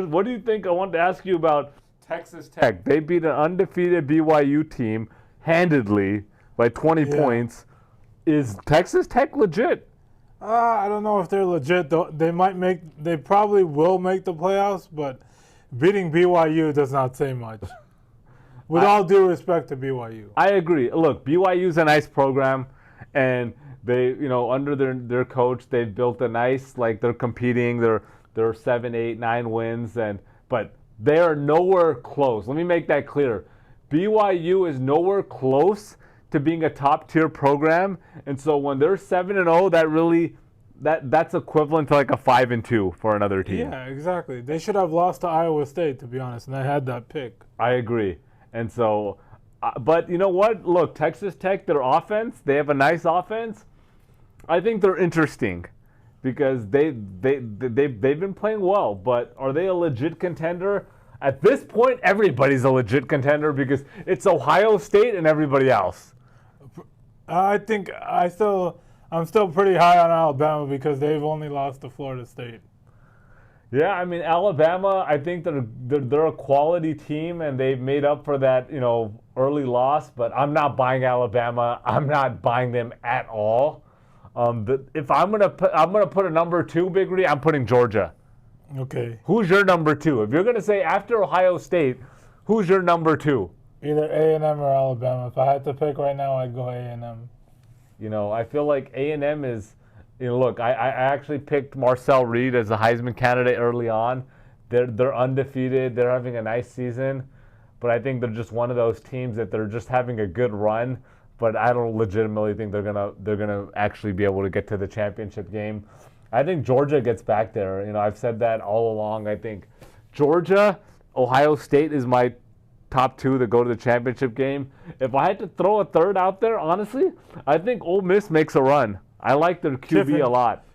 what do you think? I wanted to ask you about Texas Tech. They beat an undefeated BYU team handedly by 20 points. Is Texas Tech legit? I don't know if they're legit. They probably will make the playoffs, but beating BYU does not say much. With all due respect to BYU. I agree. Look, BYU's a nice program, and they, under their coach, they've built a nice, they're competing. They're 7, 8, 9 wins, but they are nowhere close. Let me make that clear. BYU is nowhere close to being a top-tier program, and so when they're 7-0, that's equivalent to a 5-2 for another team. Yeah, exactly. They should have lost to Iowa State, to be honest, and they had that pick. I agree. And so, but you know what? Look, Texas Tech, their offense, they have a nice offense. I think they're interesting because they've been playing well. But are they a legit contender? At this point, everybody's a legit contender because it's Ohio State and everybody else. I think I'm still pretty high on Alabama because they've only lost to Florida State. Yeah, I mean, Alabama, I think they're a quality team, and they've made up for that, early loss. But I'm not buying Alabama. I'm not buying them at all. If I'm gonna put a number 2, Big Ray, I'm putting Georgia. Okay. Who's your number 2? If you're gonna say after Ohio State, who's your number 2? Either A&M or Alabama. If I had to pick right now, I'd go A&M. I feel like A&M is. Look, I actually picked Marcel Reed as a Heisman candidate early on. They're undefeated. They're having a nice season, but I think they're just one of those teams that they're just having a good run. But I don't legitimately think they're gonna actually be able to get to the championship game. I think Georgia gets back there. I've said that all along. I think Georgia, Ohio State is my top 2 that go to the championship game. If I had to throw a third out there, honestly, I think Ole Miss makes a run. I like their QB a lot.